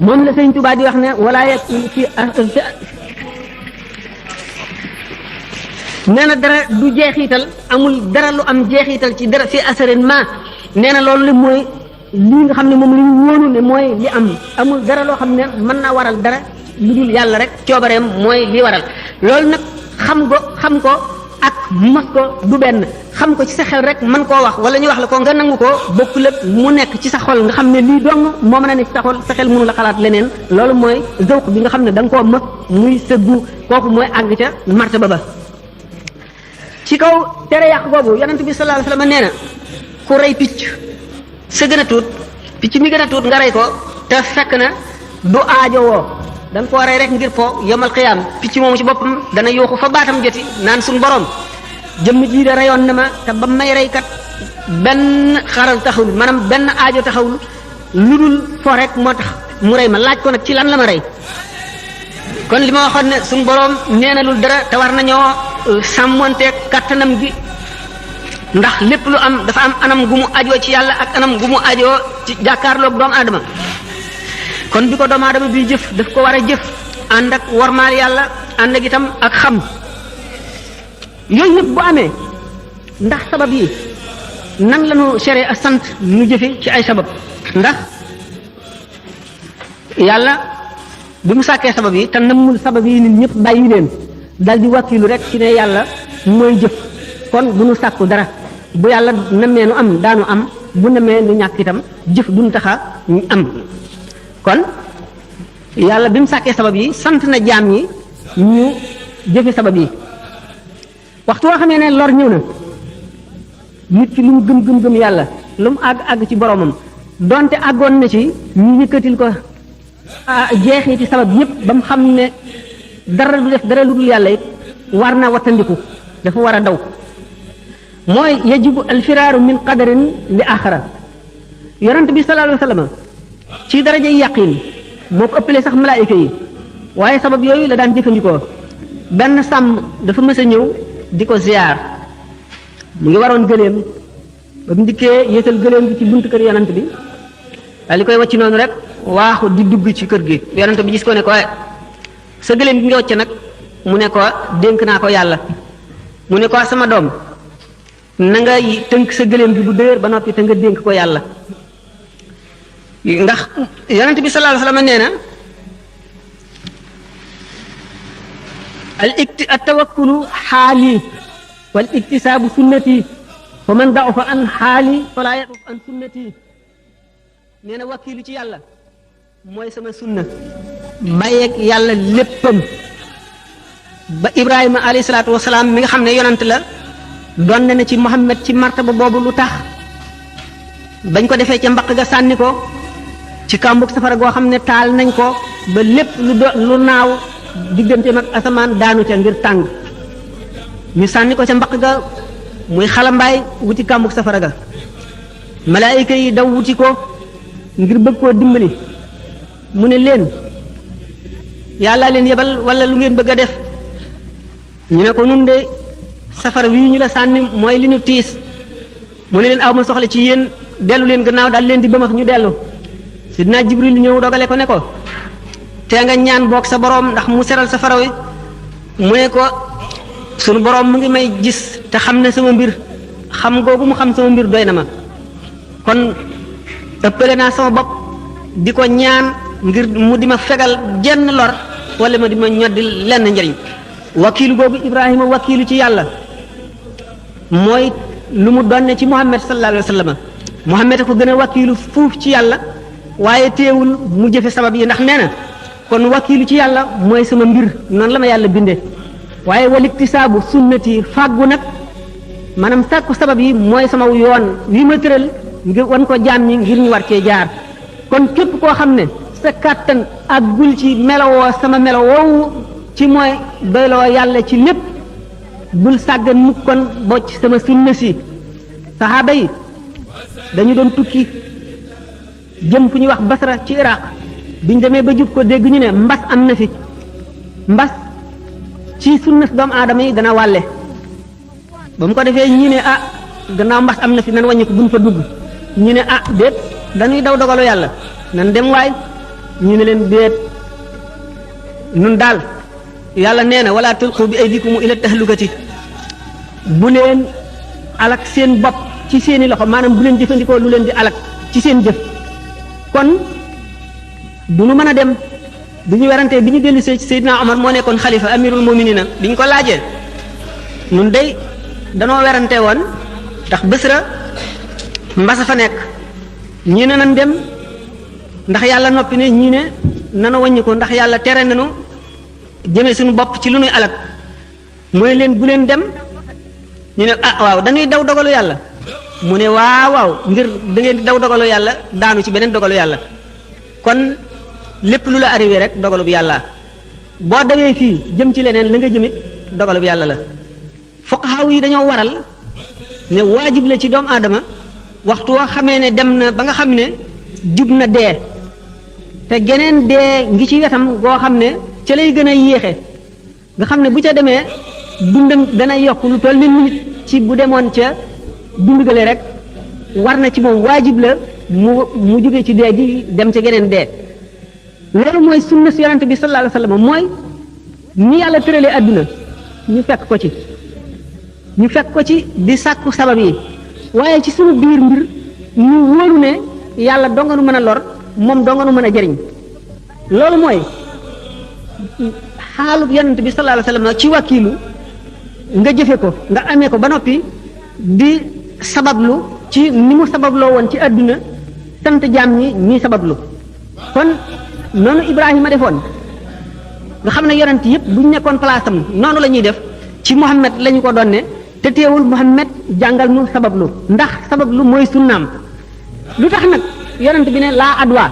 moom la Sëriñ Tuubaa di wax ne wala nee na dara du jeexital amul dara lu am jeexital ci dara fi asarin ma nee na loolu li mooy lii nga xam ne moom li ñu wóolu ne mooy li am amul dara loo xam ne mën naa waral dara lu dul yàlla rek coobareem mooy li waral loolu nag xam ko ak mos ko du benn xam ko ci sa xel rek mën koo wax wala ñu wax la ko nga nangu ko bokkul ak mu nekk ci sa xol nga xam ne lii dong moo mën a nekk ci sa xol sa xel mënu la xalaat leneen loolu mooy zawq bi nga xam ne da nga koo mos muy sëggu kooku mooy àgg ca martaba ba ci kaw tere yàq boobu yonent bi sallallahu alayhi wasallam nee na ku rey picc sa gën a tuut picc mi gën a tuut nga rey ko te fekk na du aajowoo da nga koo rey rek ngir po yomal xiyaam picc moomu ci boppam dana yooxu fa baatam joti naan suñ borom jëmm ji de reyoon na ma te ba may rey kat benn xaral taxawul maanaam benn aajo taxawul lu dul fo rek moo tax mu rey ma laaj ko nag ci lan la ma rey kon li ma waxoon ne suñ borom nee na lul dara te war nañoo sàmmonteeg kattanam gi ndax lépp lu am dafa am anam gu mu ajoo ci yàlla ak anam gu mu ajoo ci jàkkaarloog doomu aadama kon bi ko doomu aadama bi jëf daf ko war a jëf ànd ak warmaal yàlla ànd ak itam ak xam yooyu yëpp bu amee ndax sabab yi nan la ñu séré a sant ñu jëfe ci ay sabab ndax yàlla bi mu sàkkee sabab yi te nammul sabab yi nit ñëpp bàyyi leen dal di wàkkilu rek ci ne yàlla mooy jëf kon bu nu sàkku dara bu yàlla namee nu am daanu am bu namee nu ñàkk itam jëf duñ taxa ñu am kon yàlla bi mu sàkkee sabab yi sant na jaam yi ñu jëfe sabab yi waxtu woo xamee ne lor ñëw na nit ki lu mu gëm yàlla lu mu àgg ci boromam donte àggoon na ci ñu yëkkatil ko jeexiti sabab yépp ba mu xam ne dara du def dara lu dul yàlla it war na wattandiku dafa war a daw mooy yajibu alfiraaru min qadarin li axara yonent bi sallallahu alayhi wa sallam ci daraja yaqin moo ko ëppalee sax malaayika yi waaye sabab yooyu la daan jëfandikoo benn sàmm dafa mës a ñëw di ko ziar mu ngi waroon gëléem ba mu dikkee yéetal gëléem bi ci buntu kër yonent bi daal di koy wàcc noonu rek waaxu di dugg ci kër gi yonent bi gis ko ne ko sa gëléem gi nga wàcc nag mu ne ko dénk naa ko yàlla mu ne ko sama doom na nga tënk sa gëléem gi bu dëgër ba noppi te nga dénk ko yàlla ndax yonent bi sallallahu alayhi wasallam nee na al tawakkulu xaali wal iktisaabu sunnati fa man da'ufa an xaali fala yaquf an sunnati nee na wakkilu ci yàlla mooy sama sunna bàyyeeg yàlla léppam ba Ibrahima alayhi salaatu wasalaam mi nga xam ne yonant la doon na ci Muhammad ci martaba boobu lu tax bañ ko defee ca mbaq ga sànni ko ci kàmbug safara goo xam ne taal nañ ko ba lépp lu naaw digganteem ak asamaan daanu ca ngir tàng ñu sànni ko ca mbaq ga muy xalambaay wuti kàmbug safara ga malaayika yi daw wuti ko ngir bëgg koo dimbali mu ne leen yàlla leen yebal wala lu ngeen bëgg a def ñu ne ko nun de safara wi ñu la sànni mooy li ñu tiis mu ne leen aw ma soxla ci yéen dellu leen gannaaw daal leen di bëmax ñu dellu sidna Jibril ñëw dogale ko ne ko te nga ñaan boog sa boroom ndax mu seral safara wi mu ne ko sunu boroom mu ngi may gis te xam ne sama mbir xam googu mu xam sama mbir doy na ma kon ëppale naa sama bopp di ko ñaan ngir mu di ma fegal jenn lor wala ma di ma ñoddi lenn njëriñ wakiilu boobu Ibrahima wakiilu ci yàlla mooy lu mu donne ci Muhammad sallallahu alayhi wa sallam Muhammad a ko gën a wakiilu fuuf ci yàlla waaye teewul mu jëfe sabab yi ndax nee na kon wakiilu ci yàlla mooy sama mbir noonu la ma yàlla bindee waaye waliktisaabu sunnati fàggu nag maanaam sàkku sabab yi mooy sama yoon wi ma tëral ngir wan ko jaam ñi ngir ñu war cee jaar kon képp koo xam ne sa kàttan ak gul ci melowoo sama melo woowu ci mooy doyloo yàlla ci lépp bul sàggan mukk kon bocc sama sunna si saxaaba yi dañu doon tukki jëm fu ñuy wax Basra ci Iraq biñ demee ba jub ko dégg ñu ne mbas am na fi mbas ci sunna doomu aadama yi dana wàlle ba mu ko defee ñu ne gannaaw mbas am na fi nan wàññi ko buñ fa dugg ñu ne déet dañuy daw dogalu yàlla nan dem waay ñu ne leen déet nun daal yàlla nee na wala tulqu bi aydikum ila tahlukati bu leen alak seen bopp ci seeni loxo maanaam bu leen jëfandikoo lu leen di alak ci seen jëf kon du nu mën a dem bi ñu werantee bi ñu dellu see ci Seydina Omar moo nekkoon xalifa amirul muminina bi ñu ko laajee nun day danoo werante woon ndax Basra mbasa fa nekk ñii ne nan dem ndax yàlla noppi ne ñii ne nana wàññi ko ndax yàlla tere nanu jëmee suñu bopp ci lu nuy alak mooy leen bu leen dem ñu ne ah waaw dañuy daw dogalu yàlla mu ne waaw ngir da ngeen di daw dogalu yàlla daanu ci beneen dogalu yàlla kon lépp lu la arrivé rek dogalu bi yàlla boo dawee fii jëm ci leneen la nga jëmit dogalu bi yàlla la fuqahaa yi dañoo waral ne waajib la ci doomu aadama waxtu woo xamee ne dem na ba nga xam ne jub na dee te geneen dee ngi ci wetam goo xam ne ca lay gën a yéexe nga xam ne bu ca demee dundam dana yokk lu toll ni nit ci bu demoon ca dund gale rek war na ci moom waajib la mu jóge ci dee ji dem ca geneen dee loolu mooy sunna si yonent bi sallallahu alayhi wa sallam mooy ni yàlla tëralee adduna ñu fekk ko ci di sàkku sabab yi waaye ci sunu biir mbir ñu wóolu ne yàlla donganu mën a lor moom donganu mën a jëriñ loolu mooy xaalub yonent bi sallallahu alayhi wa sallam ci wàkkiilu nga jëfe ko nga amee ko ba noppi di sabablu ci ni mu sababloo woon ci adduna sant jaam ñi sabablu kon noonu Ibrahima defoon nga xam ne yonent yëpp bu ñu nekkoon place am noonu la ñuy def ci Muhammad la ñu ko donne te teewul Muhammad jàngal nu sabablu ndax sabablu mooy sunnaam lu tax nag yonent bi ne laa adwa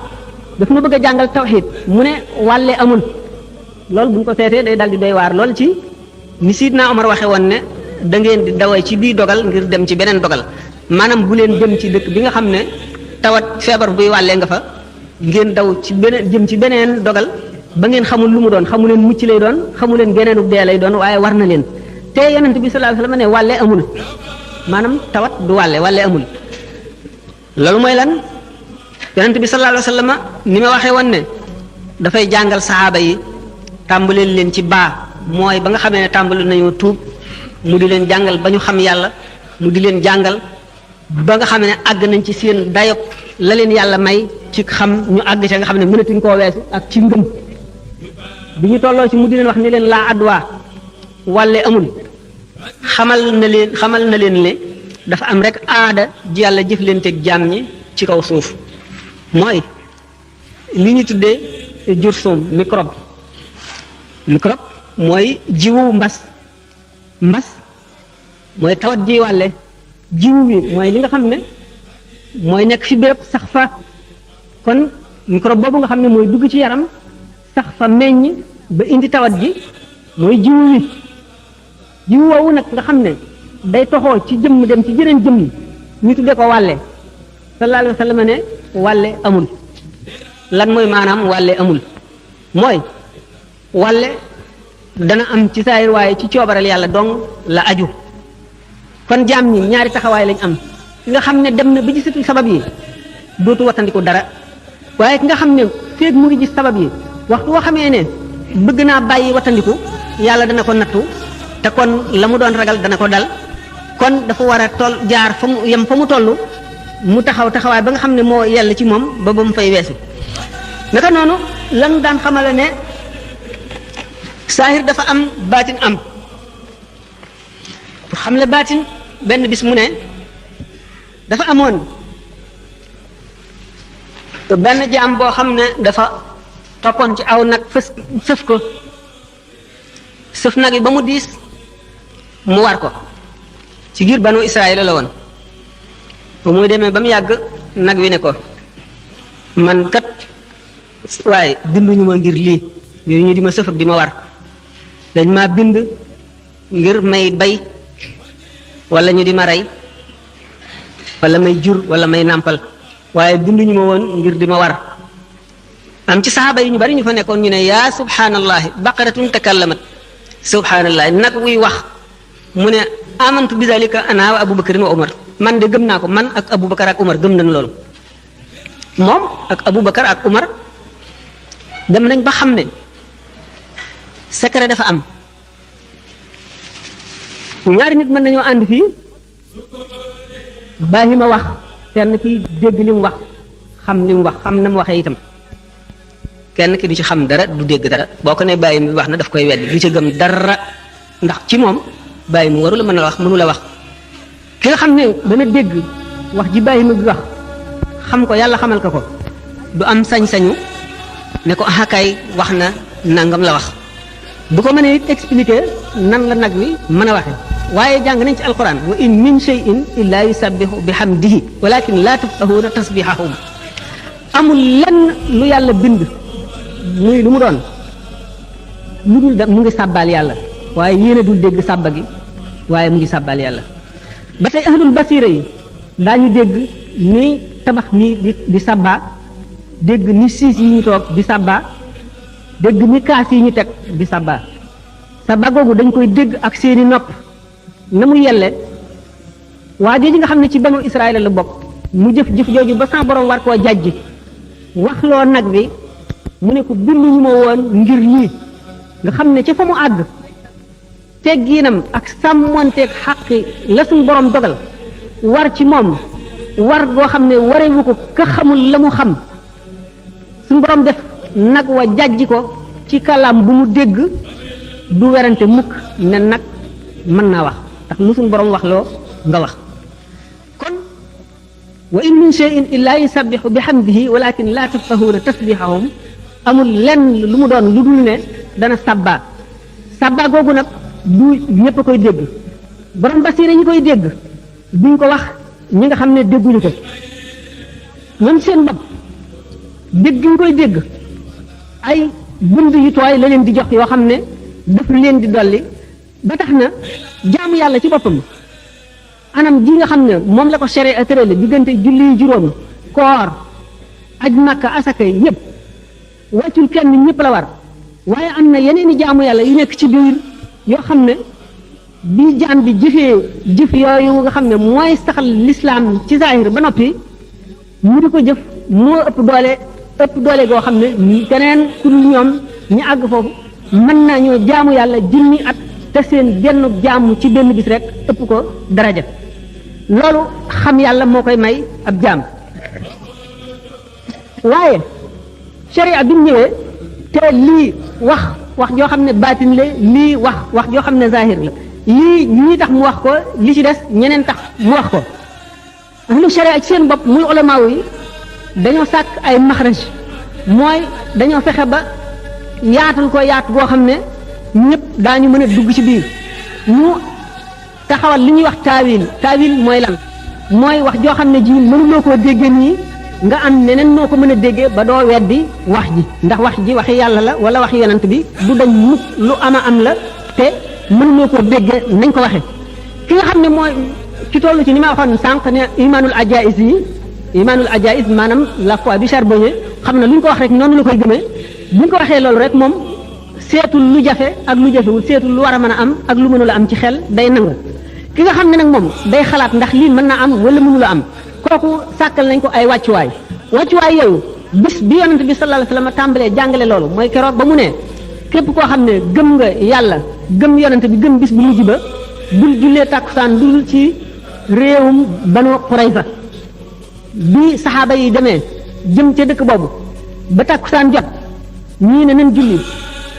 daf ma bëgg a jàngal tawxiid mu ne wàlle amul loolu bu ñu ko seetee day dal di doy waar lool ci ni Sidna Omar waxe woon ne da ngeen di dawee ci bii dogal ngir dem ci beneen dogal maanaam bu leen dem ci dëkk bi nga xam ne tawat feebar buy wàllee nga fa ngeen daw ci beneen jëm ci beneen dogal ba ngeen xamul lu mu doon xamu leen mucc lay doon xamu leen geneenu dee lay doon waaye war na leen te yonent bi sallallahu alayhi wasallam ne wàlle amul maanaam tawat du wàlle amul loolu mooy lan yonent bi sallallahu alayhi wasallam ni ma waxee woon ne dafay jàngal saxaaba yi tàmbaleel leen ci baa mooy ba nga xamee ne tàmbali nañoo tuub mu di leen jàngal ba ñu xam yàlla mu di leen jàngal ba nga xam ne àgg nañ ci seen dayob la leen yàlla may ci xam ñu àgg ca nga xam ne mënatuñ koo weesu ak ci ngëm bi ñu tolloo ci mu di leen wax ni leen laa adwa wàlle amul xamal na leen ne dafa am rek aada ji yàlla jëflanteeg jaam ñi ci kaw suuf mooy li ñu tuddee jursum microbe mooy jiwu mbas mooy tawat ji wàlle jiwu wi mooy li nga xam ne mooy nekk fi béréb sax fa kon microbe boobu nga xam ne mooy dugg ci yaram sax fa meññ ba indi tawat ji mooy jiwu wi jiwu woowu nag nga xam ne day toxoo ci jëmm dem ci jeneen jëmm ñu tudde ko wàlle sallallahu alayhi wa sallam ne wàlle amul lan mooy maanaam wàlle amul mooy wàlle dana am ci saayir waaye ci coobaral yàlla dong la aju kon jaam ñi ñaari taxawaay lañ am ki nga xam ne dem na ba gisatul sabab yi dootu wattandiku dara waaye ki nga xam ne feeg mu ngi gis sabab yi waxtu woo xamee ne bëgg naa bàyyi wattandiku yàlla dana ko nattu te kon la mu doon ragal dana ko dal kon dafa war a toll jaar fa mu yem fa mu toll mu taxawaay ba nga xam ne moo yell ci moom ba mu fay weesu naka noonu lan daan xamale ne saahir dafa am baatin am pour xam le baatin benn bis mu ne dafa amoon benn jaam boo xam ne dafa toppoon ci aw nag sëf ko sëf nag yi ba mu diis mu war ko ci giir banu Israël la woon ba muy demee ba mu yàgg nag wi ne ko man kat waaye binduñu ma ngir lii yooyu ñu di ma sëf ak di ma war dañ maa bind ngir may bay wala ñu di ma rey wala may jur wala may nàmpal waaye binduñu ma woon ngir di ma war am ci saxaaba yi ñu bari ñu fa nekkoon ñu ne yaa subhanallahi baqaratun takallamat subhanallahi nag wuy wax mu ne amantu bi zalika ana wa abubakarin wa umar man de gëm naa ko man ak abubakar ak umar gëm nañ loolu moom ak abubakar ak umar dem nañ ba xam ne secret dafa am. ñaari nit mën nañoo ànd fii bàyyi ma wax kenn ki dégg li mu wax xam li mu wax xam na mu waxee itam kenn ki du ci xam dara du dégg dara boo ko ne bàyyi mi wax na daf koy weddi du ci gëm dara ndax ci moom bàyyi mi waru la mën a wax mënu la wax ki nga xam ne dana dégg wax ji bàyyi mi bi wax xam ko yàlla xamal ko ko du am sañ-sañu ne ko axakaay wax na nangam la wax bu ko mënee it expliquer nan la nag wi mën a waxe waaye jàng nañ ci alquran wa in min shay'in illa yusabbihu bihamdihi walakin la tafqahuna tasbihahum amul lenn lu yàlla bind muy lu mu doon lu dul da mu ngi sàbbaal yàlla waaye yéen a dul dégg sàbba gi waaye mu ngi sàbbaal yàlla ba tey ahlul basira yi daañu dégg ni tabax mi di sàbbaa dégg ni siis yi ñu toog di sàbbaa dégg ni kaas yi ñu teg di sàbbaa sàbbaa googu dañ koy dégg ak seeni nopp na mu yelle waa jooju nga xam ne ci banu Israël la bokk mu jëf jooju ba sa borom war koo jàjji waxloo nag bi mu ne ko binduñu ma woon ngir lii nga xam ne ca fa mu àgg teggiinam ak sàmmonteeg xaqi la suñ borom dogal war ci moom war goo xam ne warewu ko ka xamul la mu xam suñ borom def nag wa jàjji ko ci kàllaam bu mu dégg du werante mukk ne nag mën naa wax ndax lu suñ borom wax loo nga wax kon wa in min shay'in illa yusabbihu bihamdihi walakin la tafqahuna tasbihahum amul lenn lu mu doon lu dul ne dana sabba googu nag du ñëpp a koy dégg borom basiira ñi koy dégg duñ ko wax ñi nga xam ne dégguñu ko ñoom seen bopp dégg ñu koy dégg ay bund yu tooy la leen di jox yoo xam ne daf leen di dolli ba tax na jaamu yàlla ci boppam anam ji nga xam ne moom la ko sharia tërale diggante julli juróom koor aj makka asaka yëpp wàccul kenn ñëpp la war waaye am na yeneen i jaamu yàlla yu nekk ci biir yoo xam ne bi jaam bi jëfee jëf yooyu nga xam ne mooy saxal lislaam ci zahir ba noppi mu di ko jëf moo ëpp doole goo xam ne keneen ku dul ñoom ñu àgg foofu mën nañoo jaamu yàlla junni at te seen genn jaamu ci benn bis rek ëpp ko daraja loolu xam yàlla moo koy may ab jaam waaye sharia bi mu ñëwee te lii wax joo xam ne baatin la lii wax joo xam ne zahir la lii tax mu wax ko li ci des ñeneen tax mu wax ko ahlu sharia ci seen bopp muy ulama yi dañoo sàkk ay maxraj mooy dañoo fexe ba yaatal ko yaatu goo xam ne ñëpp daañu mën a dugg ci biir ñu taxawal li ñuy wax taawil mooy lan mooy wax joo xam ne ji mënuloo koo déggee nii nga am neneen noo ko mën a déggee ba doo weddi wax ji ndax wax ji waxi yàlla la wala waxi yonent bi du dañ mukk lu ama am la te mënuloo koo déggee nañ ko waxe ki nga xam ne mooy ci tollu ci ni ma waxoon sànq ne imanul ajaiz maanaam la foi du charbonnier xam na lu ñu ko wax rek noonu la koy gëmee bu ñu ko waxee loolu rek moom seetul lu jafe ak lu jafewul seetul lu war a mën a am ak lu mënula am ci xel day nangu ki nga xam ne nag moom day xalaat ndax lii mën na am wala mënula am kooku sàkkal nañ ko ay wàccuwaay yooyu bis bi yonent bi sallallahu alayhi wasallam tàmbalee jàngale loolu mooy keroog ba mu ne képp koo xam ne gëm nga yàlla gëm yonent bi gëm bis bu mujj ba bul jullee tàkkusaan dul ci réewum Banu Qurayza bi saxaaba yi demee jëm ca dëkk boobu ba tàkkusaan jot ñii ne nañ julli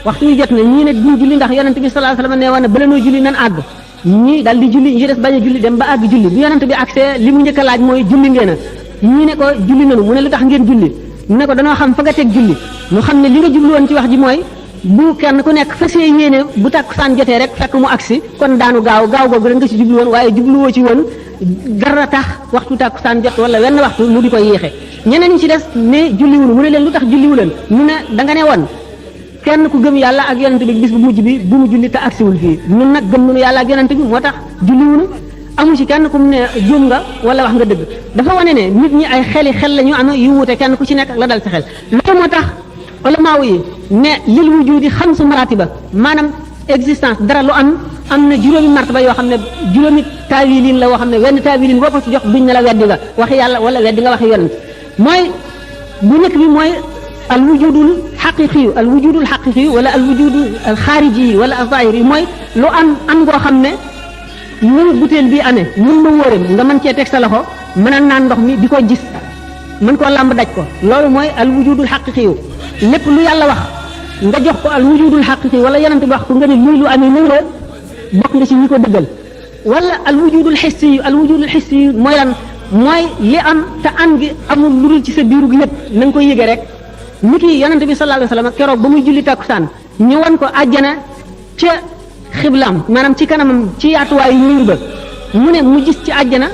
waxtu wi jot na ñii ne duñ julli ndax yonent bi sallallahu alayhi wasallam nee woon na bala noo julli nan àgg ñii dal di julli ñi des bañ a julli dem ba àgg julli bu yonent bi accès li mu njëkk a laaj mooy julli ngeen a ñii ne ko julli nanu mu ne lu tax ngeen julli mu ne ko danoo xam fa nga teg julli ñu xam ne li nga jublu woon ci wax ji mooy bu kenn ku nekk fasee yéene bu tàkkusaan jotee rek fekk mu agsi kon daanu gaaw googu rek nga ci jublu woon waaye jubluwoo ci woon dara tax waxtu tàkkusaan jot wala wenn waxtu mu di ko yéexe ñeneen ñi ci des ne julliwunu mu ne leen lu tax julliwu leen mu ne da nga ne woon kenn ku gëm yàlla ak yonent bi bis bu mujj bi bu mu julli te agsiwul fii ñun nag gëm nañu yàlla ak yonent bi moo tax julliwunu amu ci kenn ku mu ne juum nga wala wax nga dëgg dafa wane ne nit ñi ay xel la ñu am yu wuute kenn ku ci nekk ak la dal sa xel loolu moo tax ulamaaw yi ne lil wujudi xamsu maratiba maanaam existence dara lu am na juróomi martaba yoo xam ne juróomi taawilin la woo xam ne wenn taawilin boo ko ci jox duñ ne la weddi nga waxi yàlla wala weddi nga waxi yonent mooy bu nekk bi mooy al wujudul xaqiqi al wujudul xaqiqi wala al wujudul xaariji wala al zahiri mooy lu am goo xam ne mun butéel bii amee mun ma wóoram nga mën cee teg sa loxo mën a naan ndox mi di ko gis mën koo làmb daj ko loolu mooy al wujudul xaqiqi lépp lu yàlla wax nga jox ko al wujudul xaqiqi wala yonent bi wax ko nga ne lii lu amee nii la bokk nga ci ñi ko dëggal wala al wujudul xissi mooy lan mooy li am te an gi amul lu dul ci sa biiru gi yëpp na nga koy yëge rek ni ki yonent bi sallallahu alayhi wasallam keroog ba muy julli takkusaan ñu wan ko àjjana ca xiblaam maanaam ci kanamam ci yaatuwaayu niir ba mu ne mu gis ci àjjana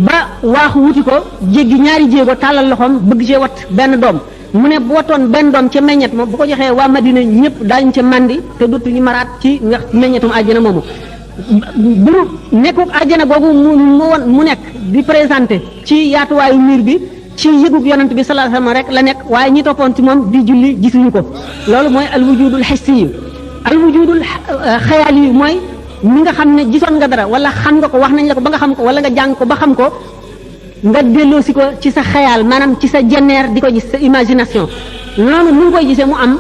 ba waaxu wuti ko jéggi ñaari jéego tàllal loxoom bëgg cee wat benn doom mu ne bu watoon benn doom ca meññet ma bu ko joxee waa Madina ñëpp daañu ca mandi te dootuñu maraat ci ndax meññetum àjjana moomu bu nekkuk àjjana googu mu nekk di présenté ci yaatuwaayu miir bi ci yëgub yonent bi sallallahu alayhi wasallam rek la nekk waaye ñi toppoon ci moom di julli gisuñu ko loolu mooy al wujudul hissi yi al wujudul xayaali yi mooy mi nga xam ne gisoon nga dara wala xam nga ko wax nañ la ko ba nga xam ko wala nga jàng ko ba xam ko nga delloosi ko ci sa xayaal maanaam ci sa jenneer di ko gis sa imagination noonu mu ngi koy gisee mu am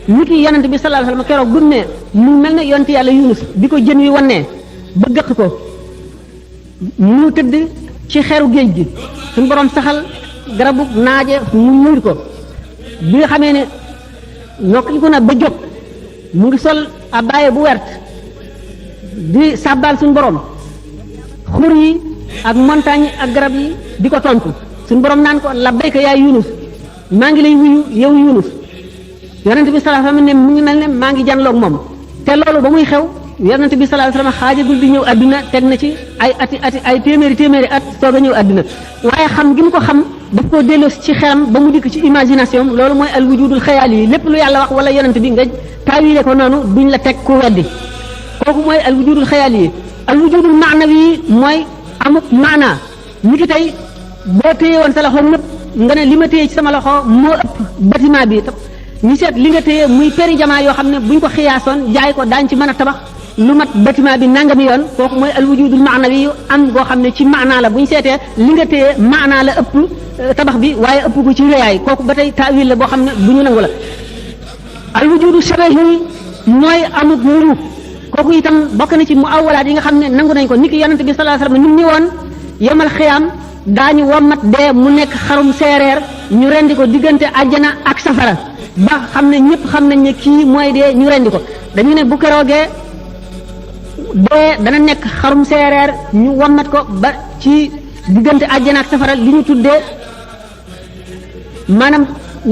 nit ki yonent bi sallallahu alayhi wasallam keroog bu ne mu mel ne yonent yàlla Yunus bi ko jën wi wannee ba gëq ko mu tëdd ci xeru géej gi suñu borom saxal garabu naaje mu muur ko bi nga xamee ne nokkali ko na ba jóg mu ngi sol abaaye bu wert di sàbbaal suñu borom xur yi ak montagne ak garab yi di ko tontu suñu borom naan ko labbayka yaa Yunus maa ngi lay wuyu yow Yunus yonent bi sallallahu alayhi wasallam ne mu ngi mel ne maa ngi janloog moom te loolu ba muy xew yonent bi sallallahu alayhi wasallam xaajagul di ñëw adduna teg na ci ay téeméeri at soog a ñëw adduna waaye xam gi mu ko xam daf koo delloosi ci xelam ba mu dikk ci imagination loolu mooy al wujudul xayaali yi lépp lu yàlla wax wala yonent bi nga taawile ko noonu duñ la teg ku weddi kooku mooy al wujudul xayaali yi al wujudul maanawi yi mooy amuk maanaa ni ki tey boo téye woon sa loxo ñëpp nga ne li ma téye ci sama loxo moo ëpp bâtiment bi ñu seet li nga téye muy péri jamaa yoo xam ne buñ ko xiyaasoon jaay ko daañ ci mën a tabax lu mat bâtiment bi nangami yoon kooku mooy al wujudul maanawi yu am goo xam ne ci maanaa la buñ seetee li nga téye maanaa la ëpp tabax bi waaye ëpp ko ci réyaay kooku ba tey taawil la boo xam ne bu ñu nangu la al wujudu shabahi mooy amuk nuru kooku itam bokk na ci mu awwalaat yi nga xam ne nangu nañ ko niki yonent bi sallallahu alayhi wasallam ni mu ñëwoon yemal xiyaam daañu wommat dee mu nekk xarum seereer ñu rendi ko diggante àjjana ak safara ba xam ne ñëpp xam nañ ne kii mooy dee ñu rendi ko dañu ne bu keroogee dee dana nekk xarum seereer ñu wommat ko ba ci diggante àjjana ak safara li ñu tuddee maanaam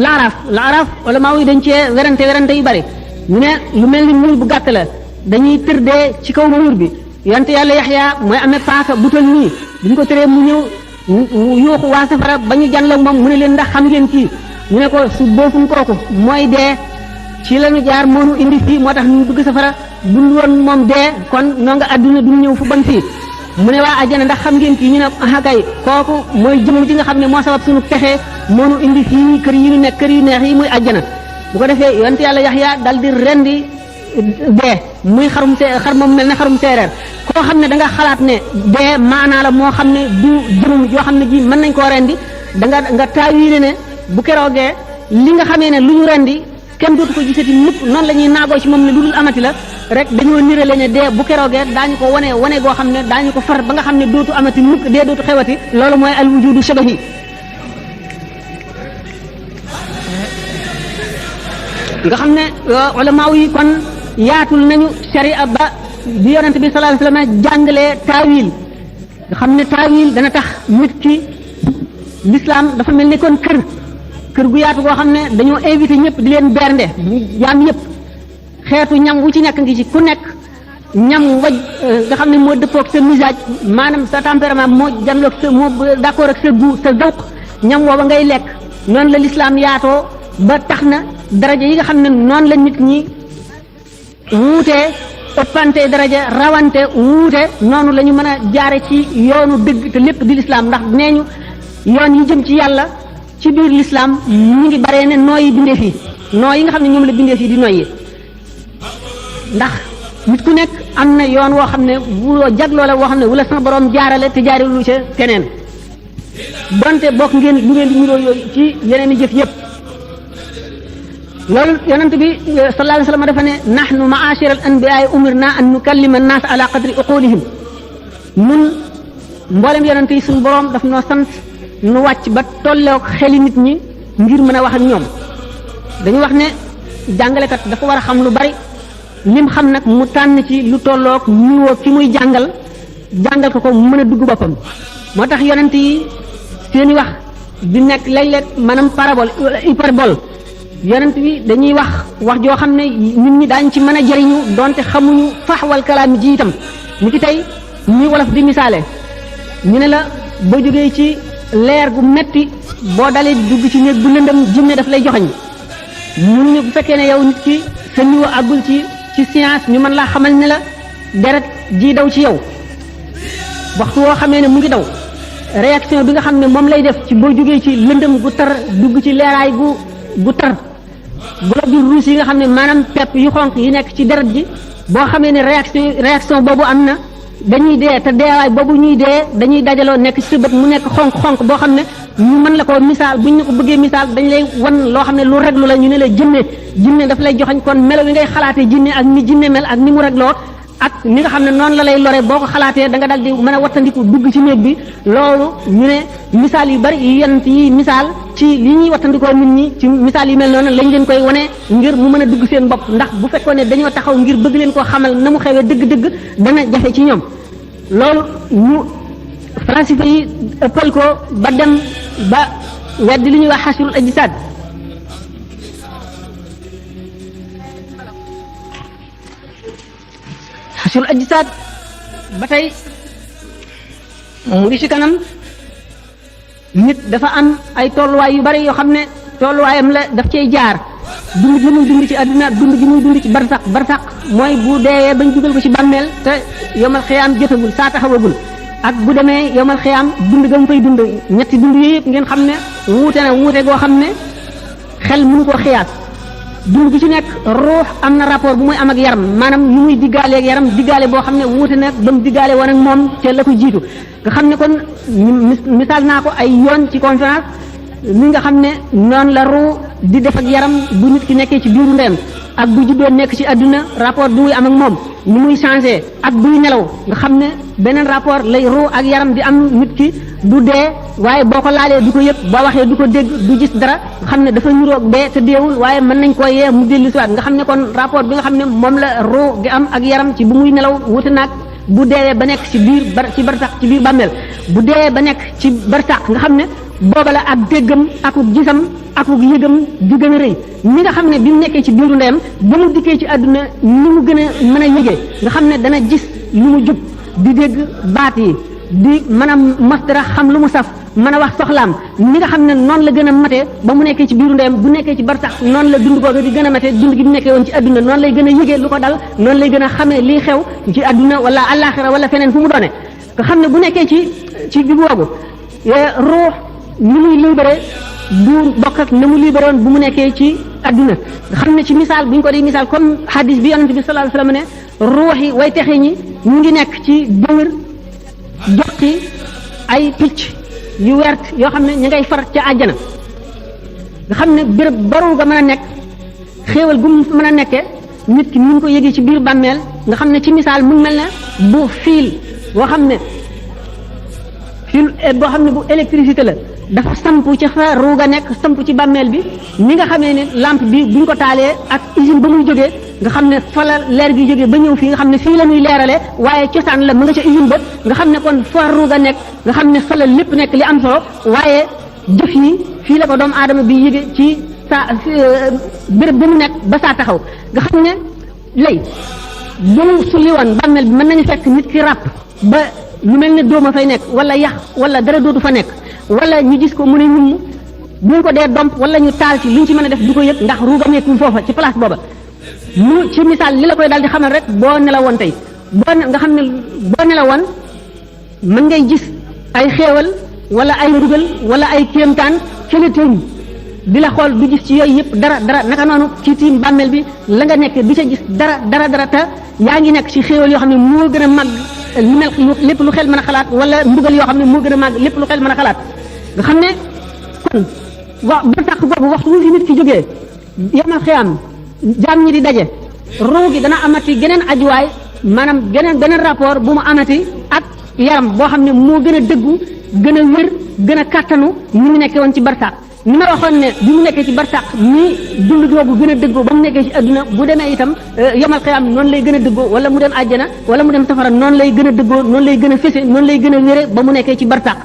laaraaf wala maa wuy dañ cee werante yu bari ñu ne lu mel ni muur bu gàtt la dañuy tërdee ci kaw muur bi yonte yàlla Yaxya mooy amee paaka bu tol nii buñ ko tëree mu ñëw yuuxu waa safara ba ñu janloog moom mu ne leen ndax xam ngeen kii ñu ne ko su boofuñ kooku mooy dee ci lañu jaar moonu indi fii moo tax ñu dugg safara bul woon moom dee kon noo nga àdduna duñu ñëw fu bon fii mu ne waa àjjana ndax xam ngeen kii ñu ne ah kay kooku mooy jëmm ji nga xam ne moo sabab suñu pexe moonu indi fii kër yi ñu nekk kër yu neex yi muy àjjana bu ko defee yonte yàlla Yaxya dal di rendi dee muy xar moom mel ne xarum seereer koo xam ne da nga xalaat ne dee maanaa la moo xam ne du jëmm joo xam ne ji mën nañ koo rendi da nga taawile ne bu keroogee li nga xamee ne lu ñu rendi kenn dootu ko gisati mukk noonu la ñuy naagoo ci moom ne lu dul amati la rek dañoo nirale ne dee bu keroogee daañu ko wane goo xam ne daañu ko far ba nga xam ne dootu amati mukk dee dootu xewati loolu mooy al wujudu shabahi nga xam ne ulama yi kon yaatul nañu sharia ba bi yonent bi sallallahu alayhi wasallam jàngalee taawil nga xam ne taawil dana tax nit ki l'islam dafa mel ni kon kër gu yaatu goo xam ne dañoo invité ñëpp di leen bernde ñu jaam yëpp xeetu ñam wu ci nekk ngi ci ku nekk ñam waj nga xam ne moo dëppoog sa misage maanaam sa tempérament moo janloog sa moo d'accord ak sa goût sa zawq ñam wooba ngay lekk noonu la l'islam yaatoo ba tax na daraja yi nga xam ne noonu la nit ñi wuutee ëppante daraja rawante wuute noonu la ñu mën a jaare ci yoonu dëgg te lépp di l'islam ndax nee ñu yoon yi jëm ci yàlla ci biir l'islam mu ngi baree ne nooyi bindeef yi noo yi nga xam ne ñoom la bindeef yi di noyyi ndax nit ku nekk am na yoon woo xam ne wuloo jagloo la woo xam ne wala sama borom jaarale te jaarelu ca keneen donte bokk ngeen lu ngeen di niroo yooyu ci yeneen i jëf yëpp loolu yonent bi sallallahu alayhi wa sallam dafa ne nahnu ma'ashira al anbiya'i umirna an nukallima an-nas ala qadri uqulihim nun mboolem yonent yi suñu borom daf noo sant nu wàcc ba tolloog xeli nit ñi ngir mën a wax ak ñoom dañu wax ne jàngalekat dafa war a xam lu bari lim xam nag mu tànn ci lu tolloog niveau ki muy jàngal ko ko mu mën a dugg boppam moo tax yonent yi seeni wax di nekk léeg-léeg maanaam parabole hyperbole yonent bi dañuy wax joo xam ne nit ñi daañ ci mën a jëriñu donte xamuñu faxwal kalaam ji itam ni ki tey ñi wolof di misaale ñu ne la boo jógee ci leer gu metti boo dalee dugg ci néeg bu lëndëm jinne daf lay joxañ mun ñu bu fekkee ne yow nit ki sa niveau àggul ci science ñu mën laa xamal ne la deret ji daw ci yow waxtu woo xamee ne mu ngi daw réaction bi nga xam ne moom lay def ci boo jógee ci lëndëm gu tar dugg ci leeraay gu tar globules rouges yi nga xam ne maanaam pepp yu xonq yi nekk ci deret ji boo xamee ne réaction boobu am na dañuy dee te deewaay boobu ñuy dee dañuy dajaloo nekk ci sa bët mu nekk xonq boo xam ne ñu mën la ko misaal buñ ñu ko bëggee misaal dañ lay wan loo xam ne lu reglu la ñu ne la jinne daf lay joxañ kon melo yi ngay xalaatee jinne ak ni jinne mel ak ni mu regloo ak ni nga xam ne noonu la lay lore boo ko xalaatee da nga dal di mën a wattandiku dugg ci néeg bi loolu ñu ne misaal yu bari yu yent yi misaal ci li ñuy wattandikoo nit ñi ci misaal yu mel noonu lañ leen koy wane ngir mu mën a dugg seen bopp ndax bu fekkoon ne dañoo taxaw ngir bëgg leen koo xamal na mu xewee dëgg-dëgg dana jafe ci ñoom loolu ñu français yi ëppal ko ba dem ba weddi li ñuy wax xasrul ajsaad xasrul ajsaad ba tey mu ngi ci kanam nit dafa am ay tolluwaay yu bari yoo xam ne tolluwaayam la daf cay jaar dund gi muy dund ci àdduna dund gi muy dund ci barsax mooy bu deeyee bañ dugal ko ci bàmmeel te yomal xiyaam jotagul saa taxawagul ak bu demee yomal xiyaam dund ga mu fay dund ñetti dund yooyu yëpp ngeen xam ne wuute goo xam ne xel mënu koo xiyaas dund gi ci nekk ruux am na rapport bu muy am ak yaram maanaam yu muy diggaale ak yaram diggaale boo xam ne wuute nag ba mu diggaale woon ak moom ca la ko jiitu nga xam ne kon misaal naa ko ay yoon ci conférence li nga xam ne noonu la ruu di def ak yaram bu nit ki nekkee ci biiru ndeyam ak bu juddoo nekk ci àdduna rapport bi muy am ak moom ni muy changé ak buy nelaw nga xam ne beneen rapport lay ruu ak yaram di am nit ki du dee waaye boo ko laalee du ko yëpp boo waxee du ko dégg du gis dara nga xam ne dafa ñuroog dee te deewul waaye mën nañ koo yee mu dellu siwaat nga xam ne kon rapport bi nga xam ne moom la ruu gi am ak yaram ci bu muy nelaw wuute naag bu deewee ba nekk ci biir ci barsax ci biir bàmmeel bu deewee ba nekk ci barsax nga xam ne booba la ak déggam akuk gisam akuk yëgam di gën a rëy mi nga xam ne bi mu nekkee ci biiru ndeyam ba mu dikkee ci àdduna ni mu gën a mën a yëgee nga xam ne dana gis lu mu jub di dégg baat yi di mën a mos dara xam lu mu saf mën a wax soxlaam ni nga xam ne noonu la gën a matee ba mu nekkee ci biiru ndeyam bu nekkee ci barsax noonu la dund googu di gën a matee dund gi mu nekkee woon ci àdduna noonu lay gën a yëgee lu ko dal noonu lay gën a xamee lii xew ci àdduna wala àllaaxira wala feneen fu mu doone nga xam ne bu nekkee ci bi boobu ruux ni muy libéré du bokk ak na mu libéré woon bu mu nekkee ci àdduna nga xam ne ci misaal bu ñu ko di misaal comme hadis bi yonent bi sallallahu alayhi wasallam ne ruux yi way texe ñi ñu ngi nekk ci dëwër joxi ay picc yu wert yoo xam ne ñu ngay far ca àjjana nga xam ne béréb baru ga mën a nekk xéewal gu mu mën a nekkee nit ki mu ngi ko yëgee ci biir bàmmeel nga xam ne ci misaal mu mel ne bu fiil boo xam ne bu électricité la dafa sampu ci fa ruuga nekk sampu ci bàmmeel bi ni nga xamee ne lampe bi buñ ko taalee ak usine ba muy jógee nga xam ne fa la leer gi jógee ba ñëw fii nga xam ne fii la ñuy leerale waaye cosaan la mu nga ca usine ba nga xam ne kon fa ruuga nekk nga xam ne fa la lépp nekk li am solo waaye jëf yi fii la ko doomu aadama bi yëge ci saa béréb bi mu nekk ba saa taxaw nga xam ne lay bu mu sulli woon bàmmeel bi mën nañu fekk nit ki ràpp ba lu mel ne dooma fay nekk wala yax wala dara dootu fa nekk wala ñu gis ko mu ne ñum bu ñu ko dee domp wala ñu taal ci li ñu ci mën a def du ko yëg ndax ruuga nekkul foofa ci place booba mu ci misaal li la koy daal di xamal rek boo nelawoon tey nga xam ne boo nelawoon mën ngay gis ay xéewal wala ay ndugal wala ay kéemtaan fële teeñ di la xool du gis ci yooyu yëpp dara naka noonu ci tiim bàmmeel bi la nga nekk du ca gis dara te yaa ngi nekk ci xéewal yoo xam ne moo gën a màgg lu mel lépp lu xel mën a xalaat wala mbugal yoo xam ne moo gën a màgg lépp lu xel mën a xalaat nga xam ne kon ba tax boobu waxtu wu fi nit ki jógee yamal xiyam jaam ñi di daje ruu gi dana amati geneen ajuwaay maanaam beneen rapport bu mu amati ak yaram boo xam ne moo gën a dëggu gën a wér gën a kàttanu ni mu nekkee woon ci barsàq ni ma waxoon ne bi mu nekkee ci barsàq ni dund googu gën a dëggoo ba mu nekkee ci adduna bu demee itam yamal xiyam noonu lay gën a dëggoo wala mu dem àjjana wala mu dem safara noonu lay gën a dëggoo noonu lay gën a fese noonu lay gën a wére ba mu nekkee ci barsàq